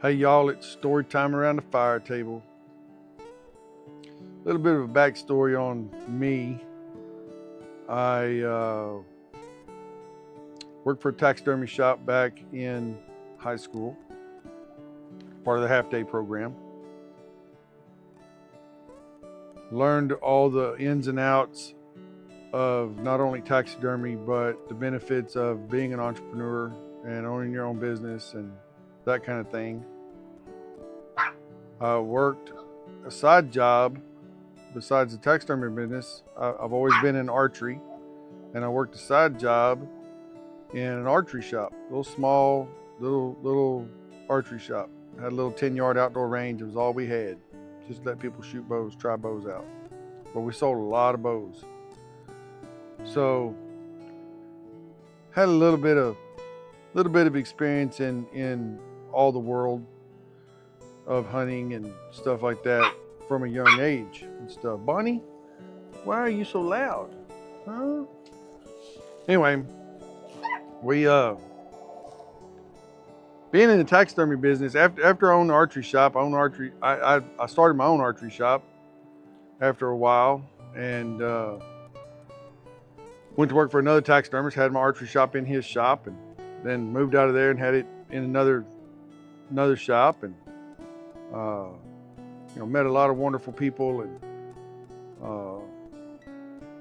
Hey y'all, it's story time around the fire table. A little bit of a backstory on me. I worked for a taxidermy shop back in high school, part of the half-day program. Learned all the ins and outs of not only taxidermy, but the benefits of being an entrepreneur and owning your own business and that kind of thing. I worked a side job besides the taxidermy business. I've always been in archery, and I worked a side job in an archery shop, a little small, little archery shop. Had a little 10-yard outdoor range. It was all we had. Just let people shoot bows, try bows out. But we sold a lot of bows. So had a little bit of experience in all the world of hunting and stuff like that from a young age and stuff. Bonnie, why are you so loud? Huh? Anyway, we being in the taxidermy business, after I owned the archery shop, I started my own archery shop after a while, and went to work for another taxidermist, had my archery shop in his shop, and then moved out of there and had it in another shop, and met a lot of wonderful people, and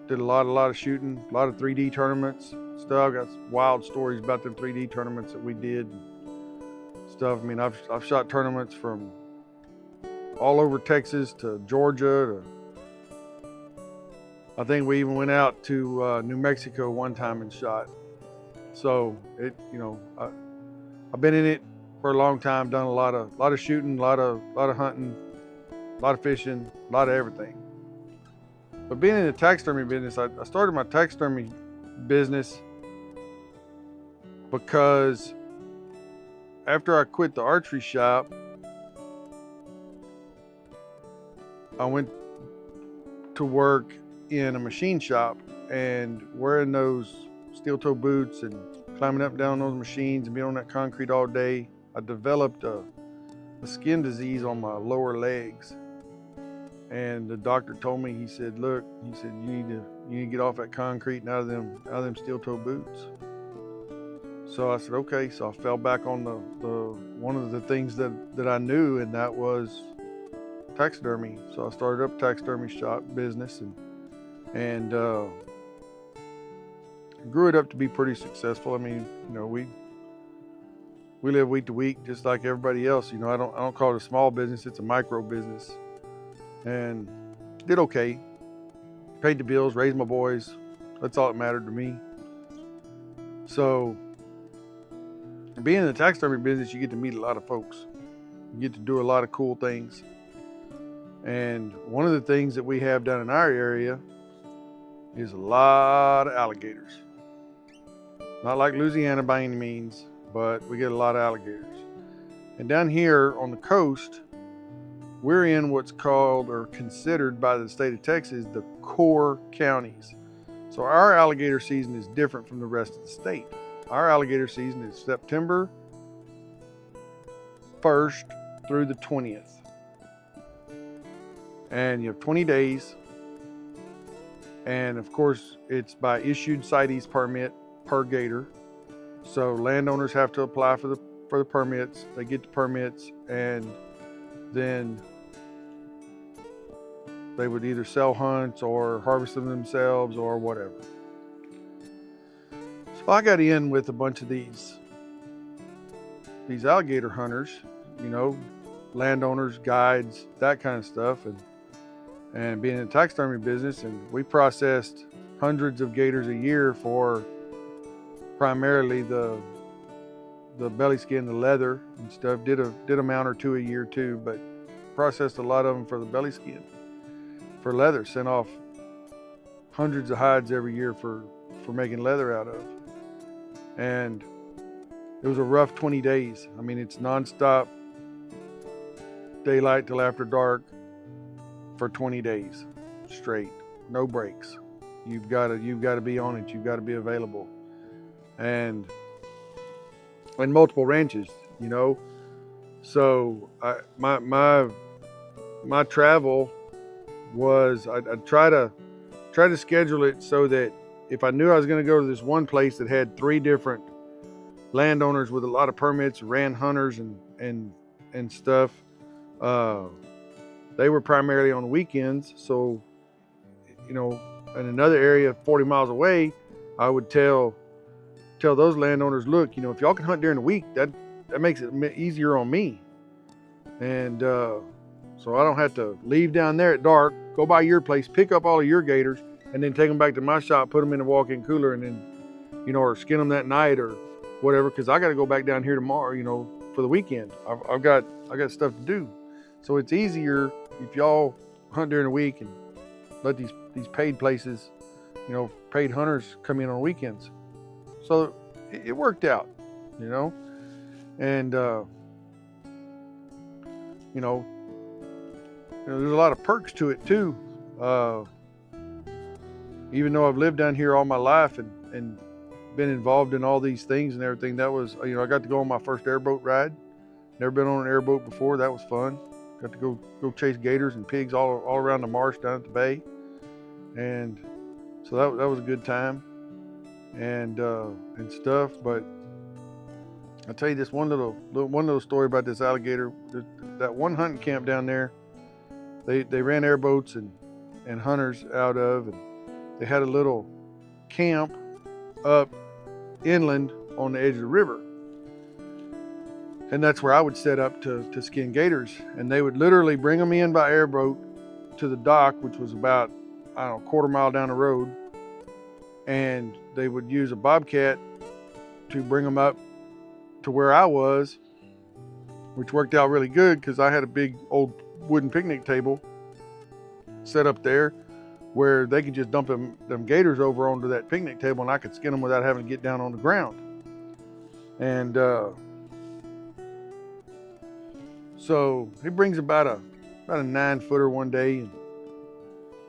did a lot of shooting, a lot of 3D tournaments stuff. Got wild stories about them 3D tournaments that we did and stuff. I mean, I've shot tournaments from all over Texas to Georgia to, I think we even went out to New Mexico one time and shot. So I've been in it for a long time, done a lot of shooting, a lot of hunting, a lot of fishing, a lot of everything. But being in the taxidermy business, I started my taxidermy business because after I quit the archery shop, I went to work in a machine shop, and wearing those steel-toe boots and climbing up and down those machines and being on that concrete all day, I developed a skin disease on my lower legs. And the doctor told me, he said, you need to get off that concrete and out of them steel-toe boots. So I said, okay. So I fell back on the one of the things that I knew, and that was taxidermy. So I started up a taxidermy shop business and grew it up to be pretty successful. I mean, we live week to week just like everybody else. I don't call it a small business, it's a micro business. And did okay. Paid the bills, raised my boys. That's all that mattered to me. So being in the taxidermy business, you get to meet a lot of folks. You get to do a lot of cool things. And one of the things that we have down in our area is a lot of alligators. Not like Louisiana by any means, but we get a lot of alligators. And down here on the coast, we're in what's called or considered by the state of Texas the core counties. So our alligator season is different from the rest of the state. Our alligator season is September 1st through the 20th. And you have 20 days. And of course, it's by issued CITES permit per gator. So landowners have to apply for the permits. They get the permits, and then they would either sell hunts or harvest them themselves or whatever. So I got in with a bunch of these alligator hunters, landowners, guides, that kind of stuff, and being in the taxidermy business, and we processed hundreds of gators a year for primarily the belly skin, the leather and stuff. Did a mount or two a year too, but processed a lot of them for the belly skin. For leather, sent off hundreds of hides every year for making leather out of. And it was a rough 20 days. I mean, it's nonstop daylight till after dark for 20 days straight, no breaks. You've got to be on it. You've got to be available. And multiple ranches, So my travel was I'd try to schedule it so that if I knew I was going to go to this one place that had 3 different landowners with a lot of permits, ran hunters and stuff, they were primarily on weekends. So, you know, in another area 40 miles away, I would tell those landowners, look, you know, if y'all can hunt during the week, that makes it easier on me. And so I don't have to leave down there at dark, go by your place, pick up all of your gators, and then take them back to my shop, put them in a walk-in cooler, and then, you know, or skin them that night or whatever, because I got to go back down here tomorrow, you know, for the weekend. I got stuff to do. So it's easier if y'all hunt during the week and let these paid places, you know, paid hunters come in on weekends. So it worked out, you know, and you know, there's a lot of perks to it too. Even though I've lived down here all my life and been involved in all these things and everything, that was, you know, I got to go on my first airboat ride. Never been on an airboat before. That was fun. Got to go chase gators and pigs all around the marsh down at the bay, and so that was a good time and stuff. But I'll tell you this one little story about this alligator. That one hunting camp down there, they ran airboats and hunters out of, and they had a little camp up inland on the edge of the river. And that's where I would set up to skin gators. And they would literally bring them in by airboat to the dock, which was about, I don't know, a quarter mile down the road. And they would use a bobcat to bring them up to where I was, which worked out really good because I had a big old wooden picnic table set up there where they could just dump them gators over onto that picnic table, and I could skin them without having to get down on the ground. And so he brings about a 9-footer one day, and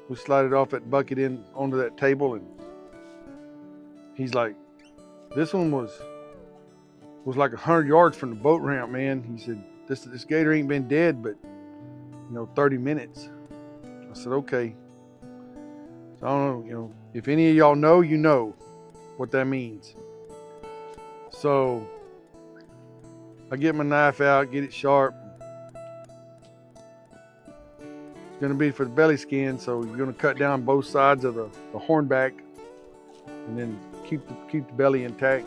we slided off that bucket in onto that table, and he's like, this one was like 100 yards from the boat ramp, man. He said, this gator ain't been dead but, you know, 30 minutes. I said, okay. So I don't know, you know, if any of y'all know, you know what that means. So I get my knife out, get it sharp. It's gonna be for the belly skin, so you're gonna cut down both sides of the hornback and then keep the belly intact.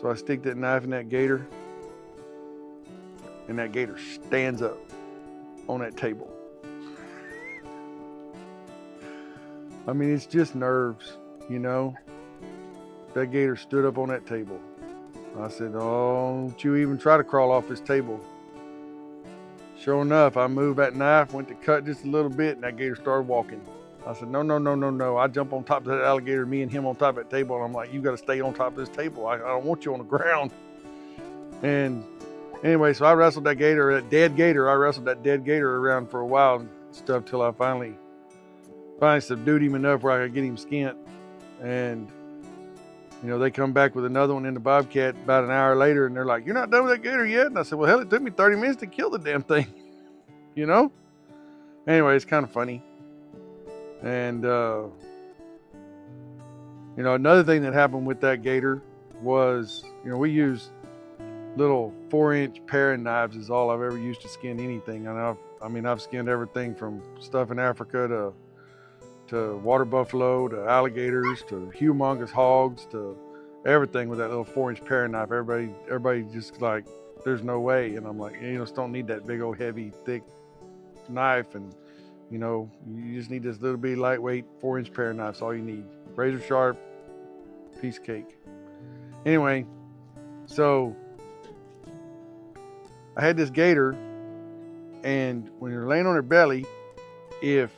So I stick that knife in that gator, and that gator stands up on that table. I mean, it's just nerves, you know. That gator stood up on that table. I said, oh, don't you even try to crawl off this table. Sure enough, I moved that knife, went to cut just a little bit, and that gator started walking. I said, no. I jump on top of that alligator, me and him on top of that table, and I'm like, you got to stay on top of this table. I don't want you on the ground. And anyway, so I wrestled that gator, that dead gator. I wrestled that dead gator around for a while and stuff till I finally subdued him enough where I could get him skinned. And, you know, they come back with another one in the bobcat about an hour later, and they're like, you're not done with that gator yet? And I said, well, hell, it took me 30 minutes to kill the damn thing, you know? Anyway, it's kind of funny. And, you know, another thing that happened with that gator was, you know, we used little 4-inch paring knives is all I've ever used to skin anything. And I've skinned everything from stuff in Africa to water buffalo, to alligators, to humongous hogs, to everything with that little 4-inch paring knife. Everybody just like, there's no way. And I'm like, you just don't need that big old heavy, thick knife. And, you know, you just need this little bitty lightweight 4-inch paring knife. That's all you need. Razor sharp, piece of cake. Anyway, so I had this gator, and when you're laying on their belly, if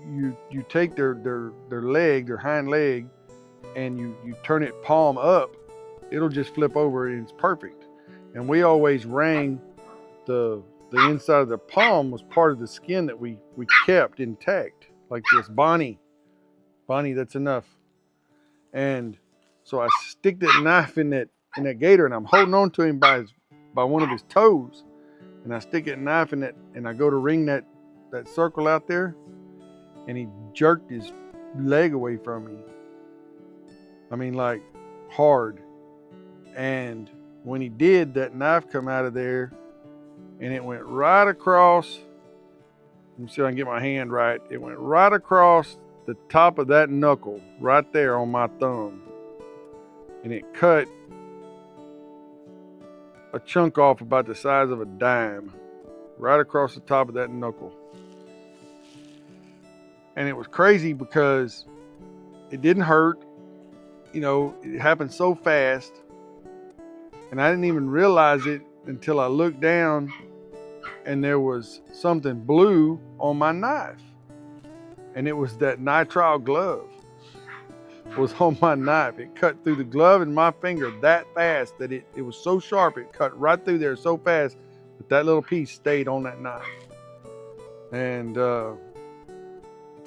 you take their leg, their hind leg, and you turn it palm up, it'll just flip over and it's perfect. And we always rang the inside of the palm was part of the skin that we kept intact, like this. Bonnie, that's enough. And so I stick that knife in that gator, and I'm holding on to him by by one of his toes. And I stick that knife in it, and I go to ring that circle out there, and he jerked his leg away from me. I mean, like, hard. And when he did, that knife come out of there, and it went right across. Let me see if I can get my hand right. It went right across the top of that knuckle, right there on my thumb. And it cut a chunk off about the size of a dime, right across the top of that knuckle. And it was crazy because it didn't hurt. You know, it happened so fast. And I didn't even realize it until I looked down and there was something blue on my knife. And it was that nitrile glove was on my knife. It cut through the glove and my finger that fast that it was so sharp. It cut right through there so fast that little piece stayed on that knife. And so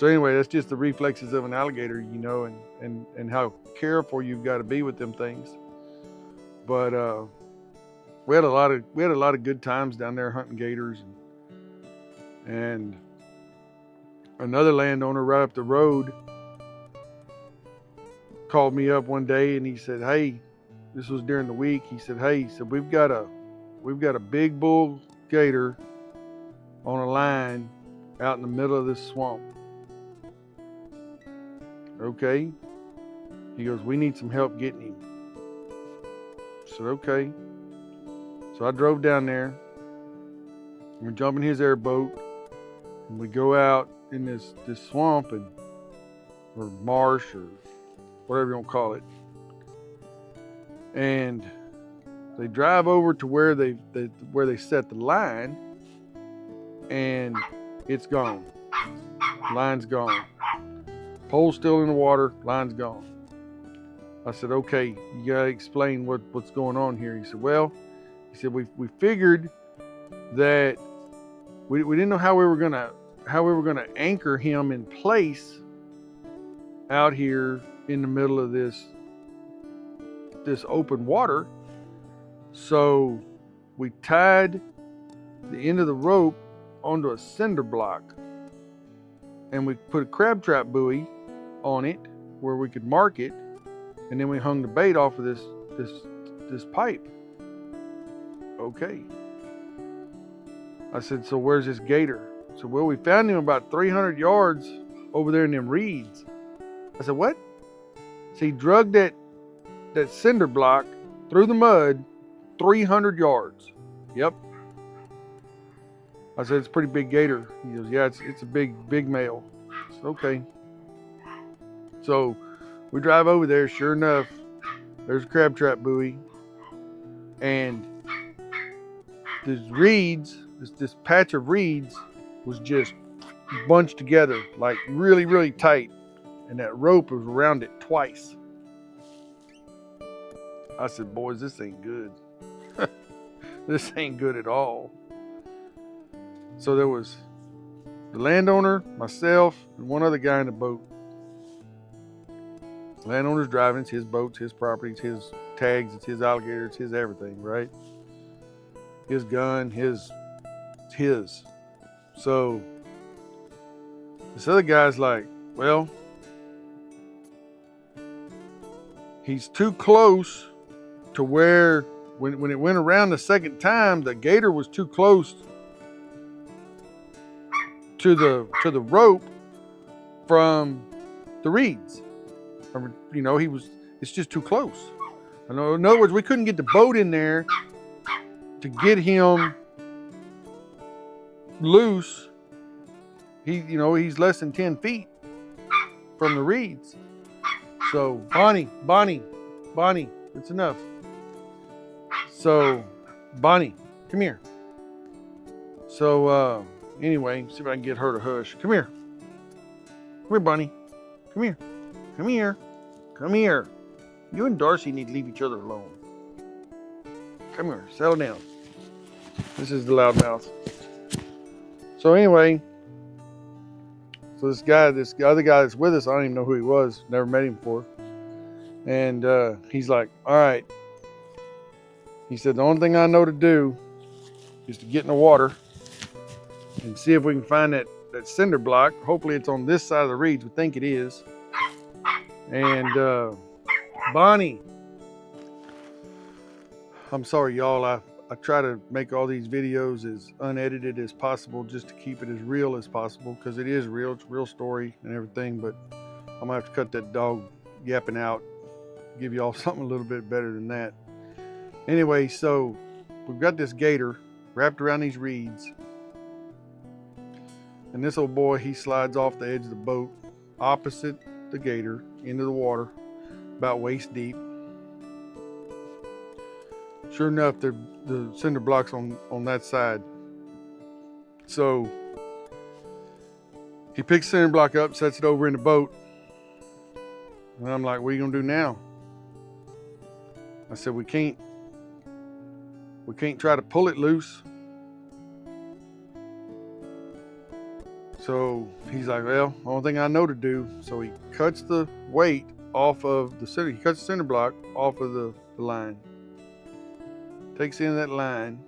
anyway, that's just the reflexes of an alligator, you know, and how careful you've got to be with them things. But we had a lot of good times down there hunting gators, and another landowner right up the road called me up one day and he said, "Hey," this was during the week. He said, "Hey," he said, we've got a big bull gator on a line out in the middle of this swamp." Okay. He goes, "We need some help getting him." I said, "Okay." So I drove down there, and we jump in his airboat, and we go out in this swamp or marsh or whatever you want to call it. And they drive over to where they set the line, and it's gone. Line's gone. Pole's still in the water, line's gone. I said, "Okay, you gotta explain what's going on here." He said, "Well," he said, we figured that we didn't know how we were gonna anchor him in place out here in the middle of this open water. So we tied the end of the rope onto a cinder block, and we put a crab trap buoy on it where we could mark it, and then we hung the bait off of this pipe. Okay. I said, "So where's this gator?" I said, "Well, we found him about 300 yards over there in them reeds." I said, "What?" So he drugged that cinder block through the mud 300 yards. Yep. I said, "It's a pretty big gator." He goes, "Yeah, it's a big male." I said, "Okay." So we drive over there. Sure enough, there's a crab trap buoy, and these reeds, this patch of reeds was just bunched together like really, really tight, and that rope was around it twice. I said, "Boys, this ain't good." This ain't good at all. So there was the landowner, myself, and one other guy in the boat. The landowner's driving. It's his boat, it's his property, it's his tags, it's his alligator, it's his everything, right? His gun, it's his. So this other guy's like, "Well, he's too close to where when it went around the second time, the gator was too close to the rope from the reeds. You know, it's just too close. In other words, we couldn't get the boat in there to get him loose. He's less than 10 feet from the reeds. So Bonnie, it's enough. So Bonnie, come here. So anyway, see if I can get her to hush. Come here, Bonnie. Come here. Come here. You and Darcy need to leave each other alone. Come here, settle down. This is the loudmouth. So anyway, this other guy that's with us, I don't even know who he was. Never met him before. And he's like, "All right, He said, the only thing I know to do is to get in the water and see if we can find that cinder block. Hopefully it's on this side of the reeds. We think it is. And Bonnie, I'm sorry, y'all. I try to make all these videos as unedited as possible just to keep it as real as possible, because it is real. It's a real story and everything, but I'm gonna have to cut that dog yapping out, give y'all something a little bit better than that. Anyway, so we've got this gator wrapped around these reeds, and this old boy, he slides off the edge of the boat opposite the gator into the water, about waist deep. Sure enough, the cinder block's on that side. So he picks the cinder block up, sets it over in the boat, and I'm like, what are you gonna do now? I said, we can't try to pull it loose. So he's like, well, the only thing I know to do. So he cuts the weight off of the cinder. He cuts the cinder block off of the line. Takes in that line.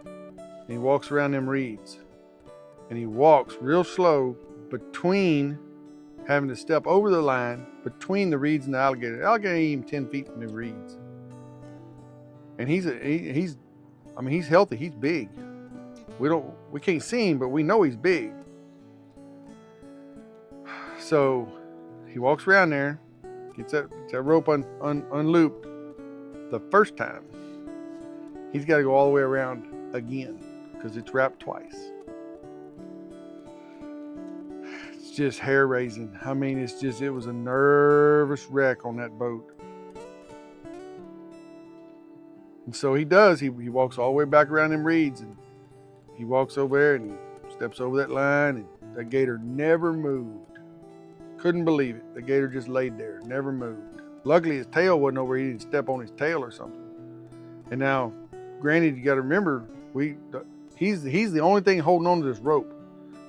And he walks around them reeds. And he walks real slow between having to step over the line between the reeds and the alligator. The alligator ain't even 10 feet from the reeds. And he's healthy. He's big. We can't see him, but we know he's big. So he walks around there, gets that rope unlooped the first time. He's got to go all the way around again because it's wrapped twice. It's just hair raising. I mean, it was a nervous wreck on that boat. And so he does. He walks all the way back around them reeds, and he walks over there and he steps over that line, and that gator never moved. Couldn't believe it. The gator just laid there, never moved. Luckily his tail wasn't over. He didn't step on his tail or something. And now, granted, you got to remember, he's the only thing holding on to this rope.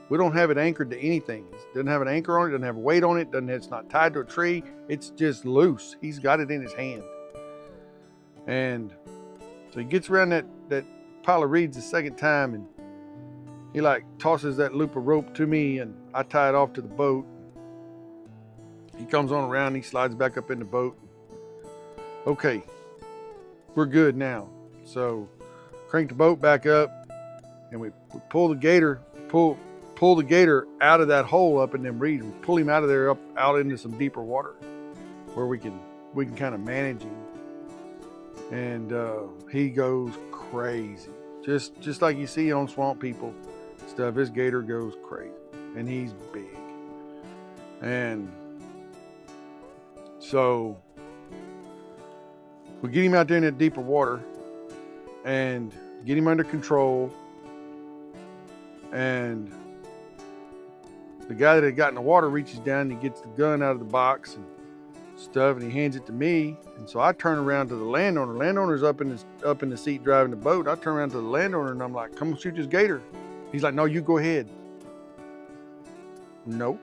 We don't have it anchored to anything. It doesn't have an anchor on it. Doesn't have a weight on it. It's not tied to a tree. It's just loose. He's got it in his hand. And so he gets around that pile of reeds the second time, and he like tosses that loop of rope to me, and I tie it off to the boat. He comes on around, he slides back up in the boat. Okay, we're good now. So crank the boat back up, and we pull the gator out of that hole up in them reeds. We pull him out of there, up out into some deeper water where we can kind of manage him. And he goes crazy, just like you see on Swamp People stuff. This gator goes crazy, and he's big. And so we get him out there in that deeper water and get him under control. And the guy that had got in the water reaches down and he gets the gun out of the box and stuff, and he hands it to me. And so I turn around to the landowner. Landowner's up in the seat driving the boat. I turn around to the landowner and I'm like, come shoot this gator. He's like, no, you go ahead. Nope.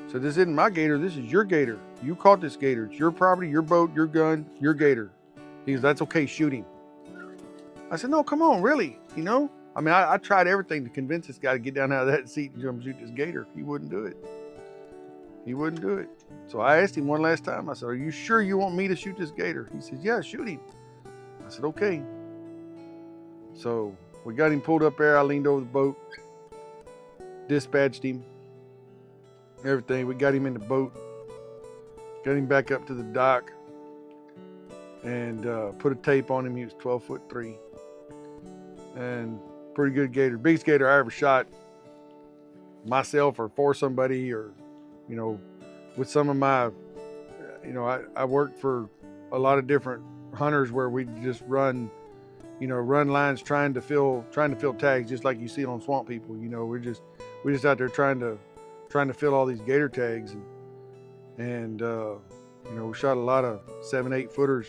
So this isn't my gator. This is your gator. You caught this gator. It's your property, your boat, your gun, your gator. He goes, that's okay, shoot him. I said, no, come on, really? You know? I mean, I tried everything to convince this guy to get down out of that seat and jump and shoot this gator. He wouldn't do it. He wouldn't do it. So I asked him one last time. I said, are you sure you want me to shoot this gator? He says, yeah, shoot him. I said, okay. So we got him pulled up there. I leaned over the boat, dispatched him, everything. We got him in the boat, got him back up to the dock, and put a tape on him. He was 12'3", and pretty good gator. Biggest gator I ever shot myself or for somebody, or, you know, with some of my, you know, I worked for a lot of different hunters where we just run lines trying to fill tags, just like you see it on Swamp People. You know, we're just out there trying to fill all these gator tags, and you know, we shot a lot of 7-8 footers,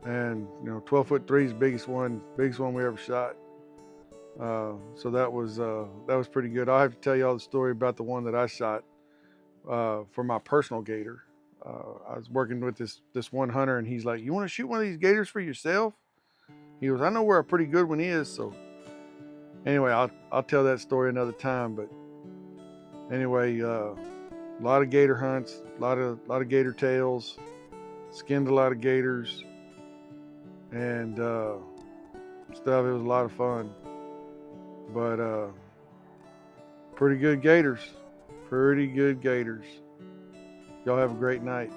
and you know, 12'3" is the biggest one we ever shot. So that was pretty good. I'll have to tell you all the story about the one that I shot for my personal gator. I was working with this one hunter, and he's like, "You want to shoot one of these gators for yourself?" He goes, "I know where a pretty good one is." So anyway, I'll tell that story another time. But anyway, a lot of gator hunts, a lot of gator tails, skinned a lot of gators, and stuff. It was a lot of fun, but pretty good gators, pretty good gators. Y'all have a great night.